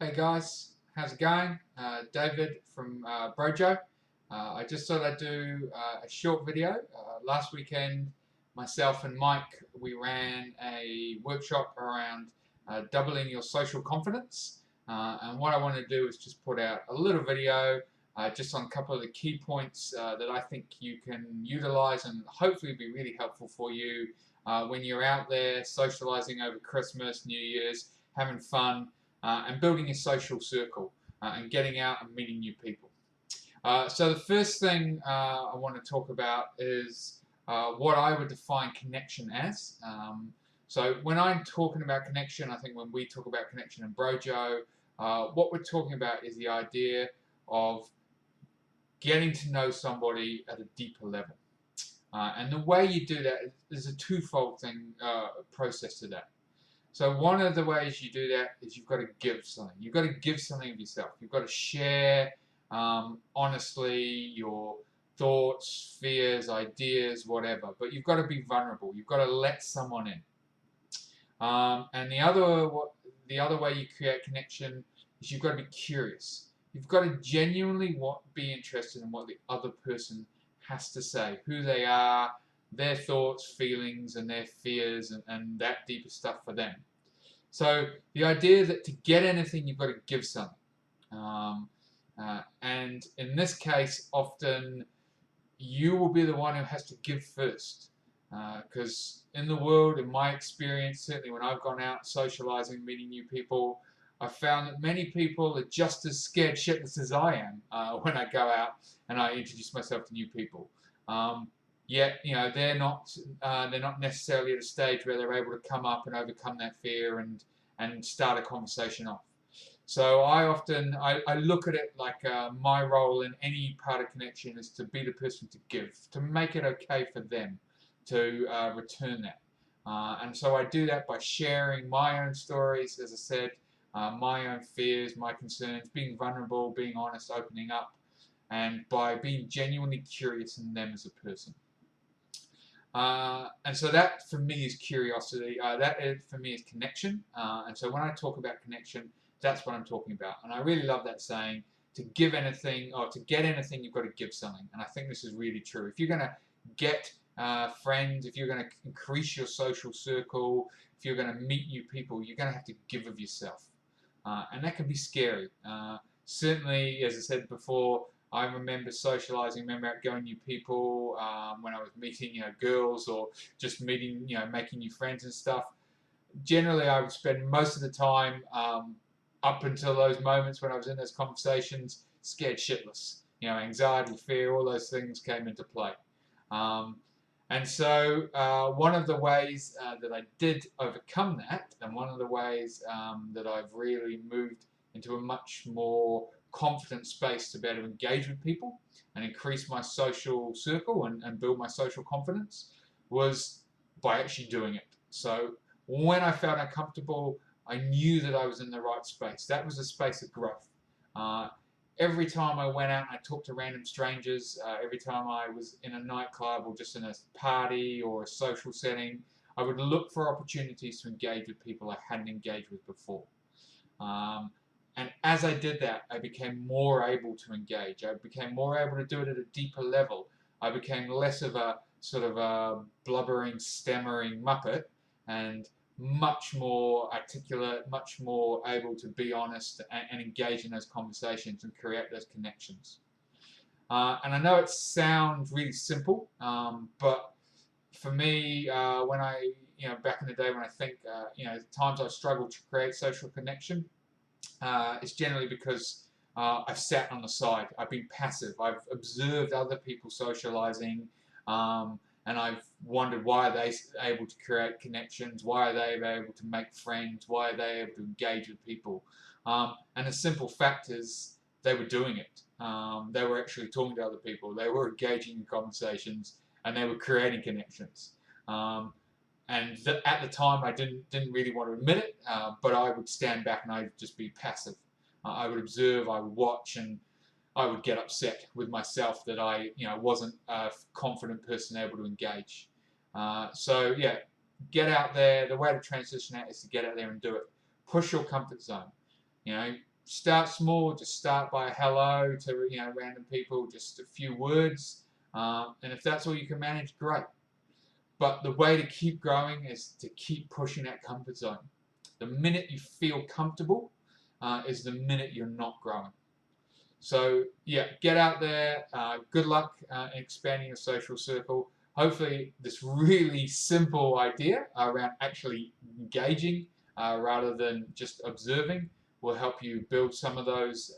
Hey guys, how's it going? David from Brojo. I just thought I'd do a short video. Last weekend, myself and Mike, we ran a workshop around doubling your social confidence. And what I want to do is just put out a little video just on a couple of the key points that I think you can utilize and hopefully be really helpful for you when you're out there socializing over Christmas, New Year's, having fun and building a social circle and getting out and meeting new people. So the first thing I want to talk about is what I would define connection as. So when I'm talking about connection, I think when we talk about connection in Brojo, what we're talking about is the idea of getting to know somebody at a deeper level. And the way you do that is a twofold process to that. So one of the ways you do that is you've got to give something. You've got to give something of yourself. You've got to share honestly your thoughts, fears, ideas, whatever. But you've got to be vulnerable. You've got to let someone in. And the other way you create connection is you've got to be curious. You've got to genuinely be interested in what the other person has to say, who they are, their thoughts, feelings, and their fears, and that deeper stuff for them. So the idea that to get anything, you've got to give something. And in this case, often you will be the one who has to give first. Because in the world, in my experience, certainly when I've gone out socializing, meeting new people, I've found that many people are just as scared shitless as I am when I go out and I introduce myself to new people. Yet, they're not necessarily at a stage where they're able to come up and overcome that fear and start a conversation off. So I look at it like my role in any part of connection is to be the person to give, to make it okay for them to return that. And so I do that by sharing my own stories, as I said, my own fears, my concerns, being vulnerable, being honest, opening up, and by being genuinely curious in them as a person. And so that for me is curiosity. For me is connection. And so when I talk about connection, that's what I'm talking about. And I really love that saying: to give anything or to get anything, you've got to give something. And I think this is really true. If you're going to get friends, if you're going to increase your social circle, if you're going to meet new people, you're going to have to give of yourself. And that can be scary. Certainly, as I said before, I remember socializing, remember outgoing new people when I was meeting, girls or just meeting, making new friends and stuff. Generally, I would spend most of the time up until those moments when I was in those conversations, scared shitless. Anxiety, fear, all those things came into play. And so one of the ways that I did overcome that, and one of the ways that I've really moved into a much more confident space to be able to engage with people and increase my social circle and build my social confidence was by actually doing it. So when I felt uncomfortable, I knew that I was in the right space. That was a space of growth. Every time I went out and I talked to random strangers, every time I was in a nightclub or just in a party or a social setting, I would look for opportunities to engage with people I hadn't engaged with before. And as I did that, I became more able to engage. I became more able to do it at a deeper level. I became less of a sort of a blubbering, stammering muppet and much more articulate, much more able to be honest and engage in those conversations and create those connections. And I know it sounds really simple, but for me, when I, back in the day when I think, times I've struggled to create social connection, it's generally because I've sat on the side. I've been passive. I've observed other people socializing, and I've wondered why are they able to create connections? Why are they able to make friends? Why are they able to engage with people? And the simple fact is they were doing it. They were actually talking to other people. They were engaging in conversations, and they were creating connections. And at the time, I didn't really want to admit it, but I would stand back and I'd just be passive. I would observe, I would watch, and I would get upset with myself that I, wasn't a confident person able to engage. So yeah, get out there. The way to transition that is to get out there and do it. Push your comfort zone. You know, start small. Just start by hello to random people, just a few words, and if that's all you can manage, great. But the way to keep growing is to keep pushing that comfort zone. The minute you feel comfortable is the minute you're not growing. So yeah, get out there. Good luck in expanding your social circle. Hopefully, this really simple idea around actually engaging rather than just observing will help you build some of those,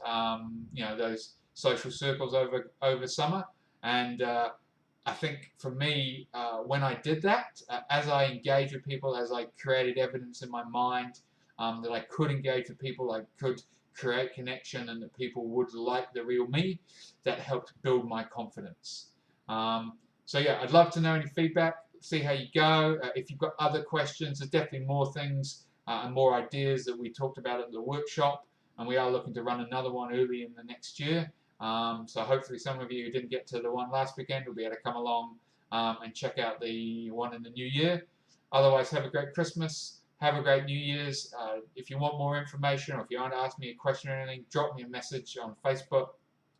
those social circles over summer. And I think for me, when I did that, as I engaged with people, as I created evidence in my mind that I could engage with people, I could create connection, and that people would like the real me, that helped build my confidence. So yeah, I'd love to know any feedback, see how you go. If you've got other questions, there's definitely more things and more ideas that we talked about at the workshop, and we are looking to run another one early in the next year. So hopefully some of you who didn't get to the one last weekend will be able to come along and check out the one in the new year. Otherwise, have a great Christmas. Have a great New Year's. If you want more information, or if you want to ask me a question or anything, drop me a message on Facebook.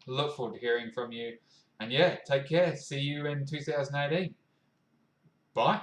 Look forward to hearing from you. And yeah, take care. See you in 2018. Bye.